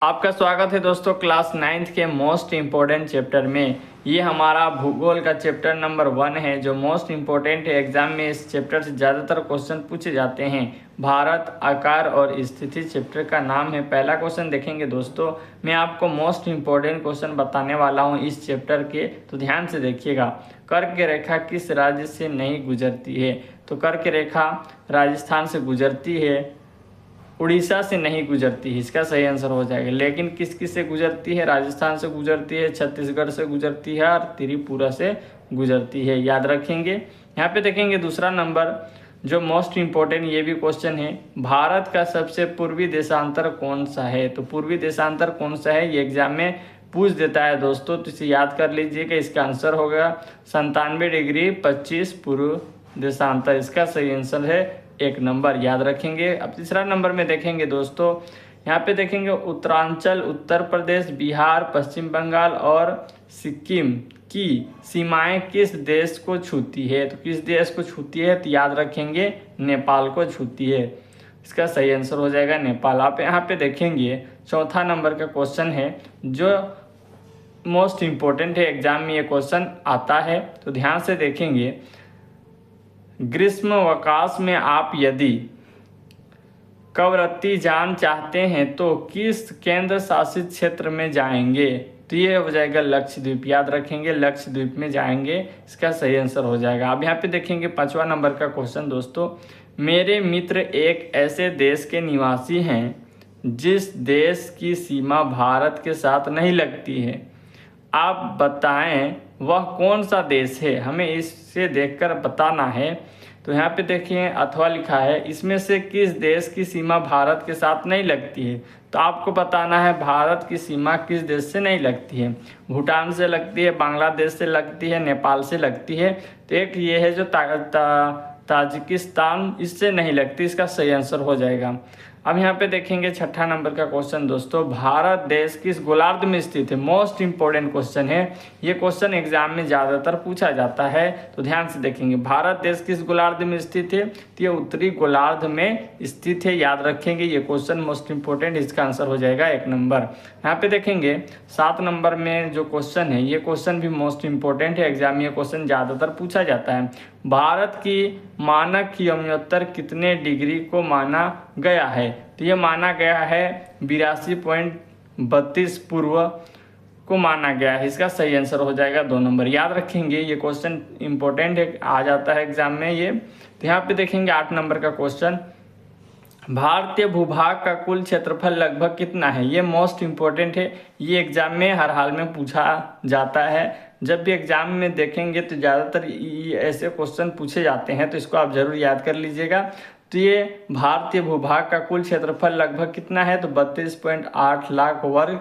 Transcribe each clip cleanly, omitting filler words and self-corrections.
आपका स्वागत है दोस्तों क्लास 9th के मोस्ट इम्पोर्टेंट चैप्टर में। ये हमारा भूगोल का चैप्टर नंबर 1 है जो मोस्ट इम्पोर्टेंट है। एग्जाम में इस चैप्टर से ज़्यादातर क्वेश्चन पूछे जाते हैं। भारत, आकार और स्थिति चैप्टर का नाम है। पहला क्वेश्चन देखेंगे दोस्तों, मैं आपको मोस्ट इम्पोर्टेंट क्वेश्चन बताने वाला हूँ इस चैप्टर के, तो ध्यान से देखिएगा। कर्क रेखा किस राज्य से नहीं गुजरती है? तो कर्क रेखा राजस्थान से गुजरती है, उड़ीसा से नहीं गुजरती है, इसका सही आंसर हो जाएगा। लेकिन किस किस से गुजरती है? राजस्थान से गुजरती है, छत्तीसगढ़ से गुजरती है और त्रिपुरा से गुजरती है, याद रखेंगे। यहाँ पे देखेंगे दूसरा नंबर जो मोस्ट इम्पोर्टेंट, ये भी क्वेश्चन है, भारत का सबसे पूर्वी देशांतर कौन सा है? तो पूर्वी देशांतर कौन सा है ये एग्जाम में पूछ देता है दोस्तों, तो इसे याद कर लीजिएगा। इसका आंसर होगा 97 डिग्री 25 पूर्व देशांतर, इसका सही आंसर है 1 नंबर, याद रखेंगे। अब तीसरा नंबर में देखेंगे दोस्तों, यहाँ पे देखेंगे उत्तरांचल, उत्तर प्रदेश, बिहार, पश्चिम बंगाल और सिक्किम की सीमाएं किस देश को छूती है? तो किस देश को छूती है? तो याद रखेंगे नेपाल को छूती है, इसका सही आंसर हो जाएगा नेपाल। आप यहाँ पे देखेंगे चौथा नंबर का क्वेश्चन है जो मोस्ट इम्पोर्टेंट है, एग्जाम में ये क्वेश्चन आता है, तो ध्यान से देखेंगे। ग्रीष्मावकाश में आप यदि कवरत्ती जाना चाहते हैं तो किस केंद्र शासित क्षेत्र में जाएंगे? तो ये हो जाएगा लक्षद्वीप, याद रखेंगे लक्षद्वीप में जाएंगे, इसका सही आंसर हो जाएगा। अब यहाँ पे देखेंगे 5वां नंबर का क्वेश्चन दोस्तों, मेरे मित्र एक ऐसे देश के निवासी हैं जिस देश की सीमा भारत के साथ नहीं लगती है, आप बताएं वह कौन सा देश है? हमें इससे देखकर बताना है। तो यहाँ पे देखिए अथवा लिखा है, इसमें से किस देश की सीमा भारत के साथ नहीं लगती है? तो आपको बताना है भारत की सीमा किस देश से नहीं लगती है। भूटान से लगती है, बांग्लादेश से लगती है, नेपाल से लगती है। तो एक ये है जो ताजिकिस्तान, इससे नहीं लगती, इसका सही आंसर हो जाएगा। अब यहाँ पे देखेंगे 6ठा नंबर का क्वेश्चन दोस्तों, भारत देश किस गोलार्ध में स्थित है? मोस्ट इंपोर्टेंट क्वेश्चन है, ये क्वेश्चन एग्जाम में ज़्यादातर पूछा जाता है, तो ध्यान से देखेंगे। भारत देश किस गोलार्ध में स्थित है? तो ये उत्तरी गोलार्ध में स्थित है, याद रखेंगे। ये क्वेश्चन मोस्ट इंपोर्टेंट, इसका आंसर हो जाएगा 1 नंबर। यहाँ पे देखेंगे 7 नंबर में जो क्वेश्चन है, ये क्वेश्चन भी मोस्ट इंपोर्टेंट है, एग्जाम में ये क्वेश्चन ज़्यादातर पूछा जाता है। भारत की मानक यमोत्तर कितने डिग्री को माना गया है? तो ये माना गया है 82.32 पूर्व को माना गया है, इसका सही आंसर हो जाएगा 2 नंबर, याद रखेंगे। ये क्वेश्चन इंपॉर्टेंट है, आ जाता है एग्जाम में ये। तो यहाँ पे देखेंगे 8 नंबर का क्वेश्चन, भारतीय भूभाग का कुल क्षेत्रफल लगभग कितना है? ये मोस्ट इम्पोर्टेंट है, ये एग्जाम में हर हाल में पूछा जाता है। जब भी एग्जाम में देखेंगे तो ज़्यादातर ऐसे क्वेश्चन पूछे जाते हैं, तो इसको आप जरूर याद कर लीजिएगा। तो ये भारतीय भूभाग का कुल क्षेत्रफल लगभग कितना है? तो 32.8 लाख वर्ग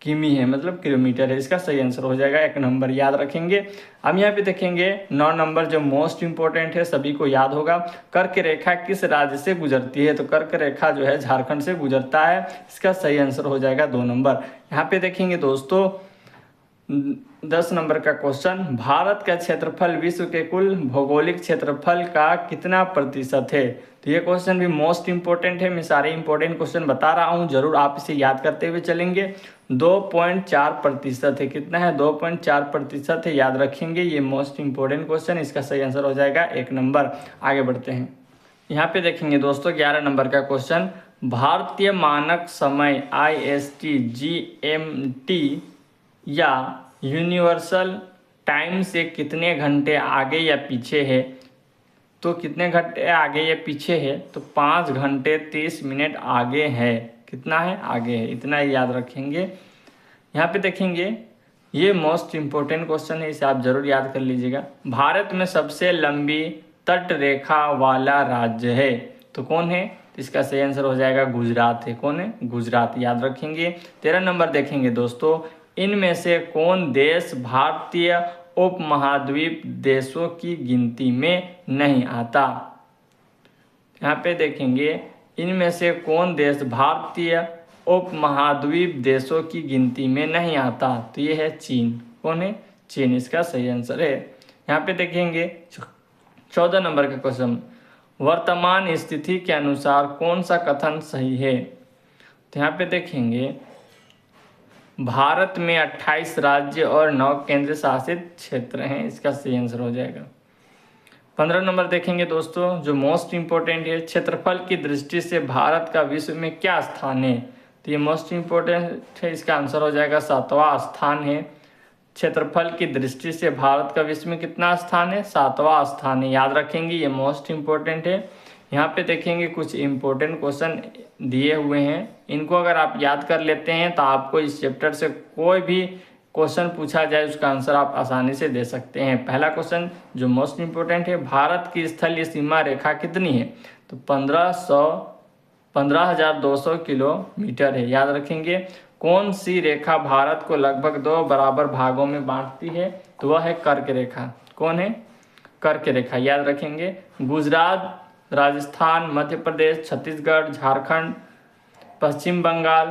किमी है, मतलब किलोमीटर है, इसका सही आंसर हो जाएगा 1 नंबर, याद रखेंगे। अब यहाँ पे देखेंगे 9 नंबर जो मोस्ट इंपोर्टेंट है, सभी को याद होगा, कर्क रेखा किस राज्य से गुजरती है? तो कर्क रेखा जो है झारखंड से गुजरता है, इसका सही आंसर हो जाएगा 2 नंबर। यहाँ पे देखेंगे दोस्तों 10 नंबर का क्वेश्चन, भारत का क्षेत्रफल विश्व के कुल भौगोलिक क्षेत्रफल का कितना प्रतिशत है? तो ये क्वेश्चन भी मोस्ट इंपोर्टेंट है, मैं सारे इंपोर्टेंट क्वेश्चन बता रहा हूँ, जरूर आप इसे याद करते हुए चलेंगे। 2.4% है, कितना है? 2.4% है, याद रखेंगे। ये मोस्ट इंपोर्टेंट क्वेश्चन, इसका सही आंसर हो जाएगा 1 नंबर। आगे बढ़ते हैं, यहाँ पे देखेंगे दोस्तों 11 नंबर का क्वेश्चन, भारतीय मानक समय IST, GMT या यूनिवर्सल टाइम से कितने घंटे आगे या पीछे है? तो कितने घंटे आगे या पीछे है? तो 5 घंटे 30 मिनट आगे है, कितना है? आगे है, इतना ही याद रखेंगे। यहाँ पे देखेंगे ये मोस्ट इम्पोर्टेंट क्वेश्चन है, इसे आप जरूर याद कर लीजिएगा। भारत में सबसे लंबी तट रेखा वाला राज्य है, तो कौन है? तो इसका सही आंसर हो जाएगा गुजरात है, कौन है? गुजरात, याद रखेंगे। 13 नंबर देखेंगे दोस्तों, इनमें से कौन देश भारतीय उपमहाद्वीप देशों की गिनती में नहीं आता? यहाँ पे देखेंगे इनमें से कौन देश भारतीय उपमहाद्वीप देशों की गिनती में नहीं आता? तो ये है चीन, कौन है? चीन, इसका सही आंसर है। यहाँ पे देखेंगे 14 नंबर का क्वेश्चन, वर्तमान स्थिति के अनुसार कौन सा कथन सही है? तो यहाँ पे देखेंगे भारत में 28 राज्य और 9 केंद्र शासित क्षेत्र हैं, इसका सही आंसर हो जाएगा। 15 नंबर देखेंगे दोस्तों, जो मोस्ट इम्पोर्टेंट है, क्षेत्रफल की दृष्टि से भारत का विश्व में क्या स्थान है? तो ये मोस्ट इम्पोर्टेंट है, इसका आंसर हो जाएगा 7वां स्थान है। क्षेत्रफल की दृष्टि से भारत का विश्व में कितना स्थान है? 7वां स्थान है, याद रखेंगे, ये मोस्ट इम्पोर्टेंट है। यहाँ पे देखेंगे कुछ इम्पोर्टेंट क्वेश्चन दिए हुए हैं, इनको अगर आप याद कर लेते हैं तो आपको इस चैप्टर से कोई भी क्वेश्चन पूछा जाए उसका आंसर आप आसानी से दे सकते हैं। पहला क्वेश्चन जो मोस्ट इम्पोर्टेंट है, भारत की स्थलीय सीमा रेखा कितनी है? तो 15,200 किलोमीटर है, याद रखेंगे। कौन सी रेखा भारत को लगभग 2 बराबर भागों में बांटती है? तो वह है कर्क रेखा। कौन है? कर्क रेखा, याद रखेंगे। गुजरात, राजस्थान, मध्य प्रदेश, छत्तीसगढ़, झारखंड, पश्चिम बंगाल,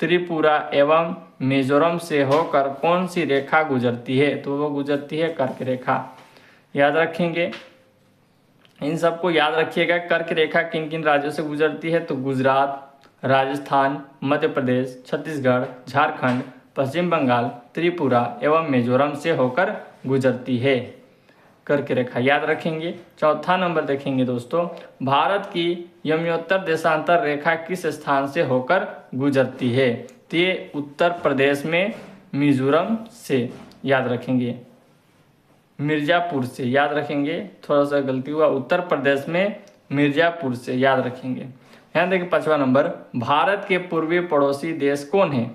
त्रिपुरा एवं मिजोरम से होकर कौन सी रेखा गुजरती है? तो वो गुजरती है कर्क रेखा, याद रखेंगे। इन सबको याद रखिएगा। कर्क रेखा किन किन राज्यों से गुजरती है? तो गुजरात, राजस्थान, मध्य प्रदेश, छत्तीसगढ़, झारखंड, पश्चिम बंगाल, त्रिपुरा एवं मिजोरम से होकर गुजरती है कर्क रेखा, याद रखेंगे। चौथा नंबर देखेंगे दोस्तों, भारत की यमोत्तर देशांतर रेखा किस स्थान से होकर गुजरती है? तो ये उत्तर प्रदेश में मिजोरम से, याद रखेंगे, मिर्ज़ापुर से, याद रखेंगे, थोड़ा सा गलती हुआ, उत्तर प्रदेश में मिर्ज़ापुर से, याद रखेंगे। यहाँ देखिए 5वां नंबर, भारत के पूर्वी पड़ोसी देश कौन है?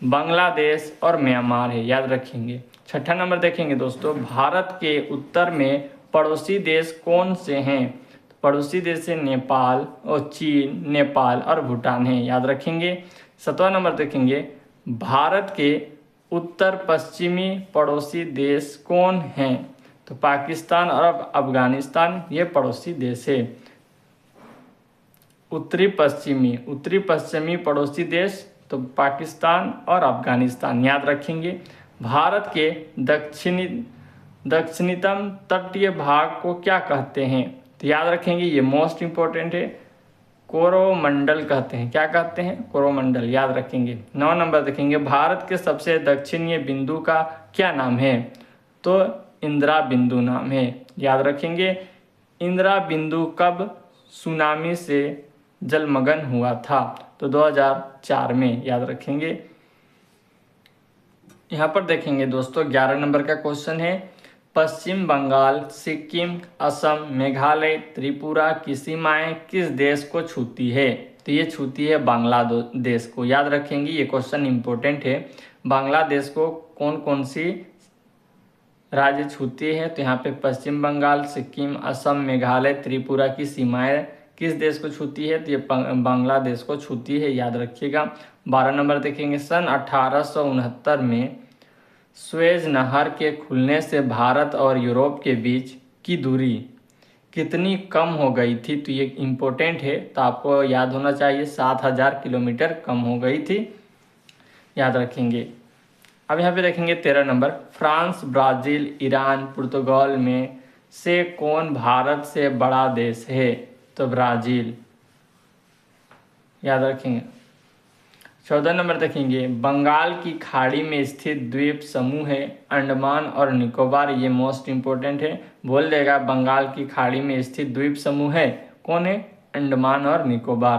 बांग्लादेश और म्यांमार है, याद रखेंगे। 6ठा नंबर देखेंगे दोस्तों, भारत के उत्तर में पड़ोसी देश कौन से हैं? पड़ोसी देश से नेपाल और चीन, नेपाल और भूटान है, याद रखेंगे। 7वां नंबर देखेंगे, भारत के उत्तर पश्चिमी पड़ोसी देश कौन हैं? तो पाकिस्तान और अफगानिस्तान ये पड़ोसी देश है। उत्तरी पश्चिमी पड़ोसी देश तो पाकिस्तान और अफगानिस्तान, याद रखेंगे। भारत के दक्षिणतम तटीय भाग को क्या कहते हैं? तो याद रखेंगे, ये मोस्ट इम्पोर्टेंट है, कोरोमंडल कहते हैं। क्या कहते हैं? कोरोमंडल, याद रखेंगे। 9 नंबर देखेंगे, भारत के सबसे दक्षिणीय बिंदु का क्या नाम है? तो इंदिरा बिंदु नाम है, याद रखेंगे। इंदिरा बिंदु कब सुनामी से जलमग्न हुआ था? तो 2004 में, याद रखेंगे। यहाँ पर देखेंगे दोस्तों 11 नंबर का क्वेश्चन है, पश्चिम बंगाल, सिक्किम, असम, मेघालय, त्रिपुरा की सीमाएं किस देश को छूती है? तो ये छूती है बांग्लादेश को, याद रखेंगे, ये क्वेश्चन इंपॉर्टेंट है। बांग्लादेश को कौन कौन सी राज्य छूती है? तो यहाँ पे पश्चिम बंगाल, सिक्किम, असम, मेघालय, त्रिपुरा की सीमाएं किस देश को छूती है? तो ये बांग्लादेश को छूती है, याद रखिएगा। 12 नंबर देखेंगे, सन 1869 में स्वेज नहर के खुलने से भारत और यूरोप के बीच की दूरी कितनी कम हो गई थी? तो ये इम्पोर्टेंट है, तो आपको याद होना चाहिए, 7000 किलोमीटर कम हो गई थी, याद रखेंगे। अब यहाँ पे देखेंगे 13 नंबर, फ्रांस, ब्राज़ील, ईरान, पुर्तगाल में से कौन भारत से बड़ा देश है? तो ब्राज़ील, याद रखेंगे। 14 नंबर देखेंगे, बंगाल की खाड़ी में स्थित द्वीप समूह है अंडमान और निकोबार, ये मोस्ट इम्पोर्टेंट है, बोल देगा बंगाल की खाड़ी में स्थित द्वीप समूह है, कौन है? अंडमान और निकोबार।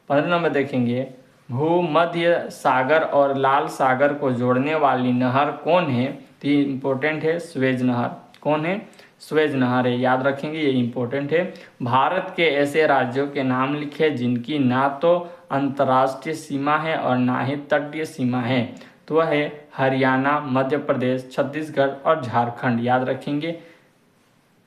15 नंबर देखेंगे, भूमध्य सागर और लाल सागर को जोड़ने वाली नहर कौन है? तो ये इम्पोर्टेंट है, स्वेज नहर। कौन है? स्वेज नहर है, याद रखेंगे, ये इम्पोर्टेंट है। भारत के ऐसे राज्यों के नाम लिखे जिनकी ना तो अंतर्राष्ट्रीय सीमा है और ना ही तटीय सीमा है, तो वह है हरियाणा, मध्य प्रदेश, छत्तीसगढ़ और झारखंड, याद रखेंगे।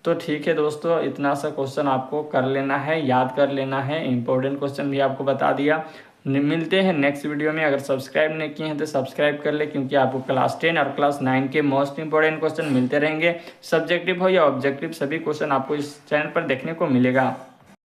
तो ठीक है दोस्तों, इतना सा क्वेश्चन आपको कर लेना है, याद कर लेना है, इम्पोर्टेंट क्वेश्चन भी आपको बता दिया। मिलते हैं नेक्स्ट वीडियो में। अगर सब्सक्राइब नहीं किए हैं तो सब्सक्राइब कर ले, क्योंकि आपको क्लास 10 और क्लास 9 के मोस्ट इंपॉर्टेंट क्वेश्चन मिलते रहेंगे। सब्जेक्टिव हो या ऑब्जेक्टिव, सभी क्वेश्चन आपको इस चैनल पर देखने को मिलेगा।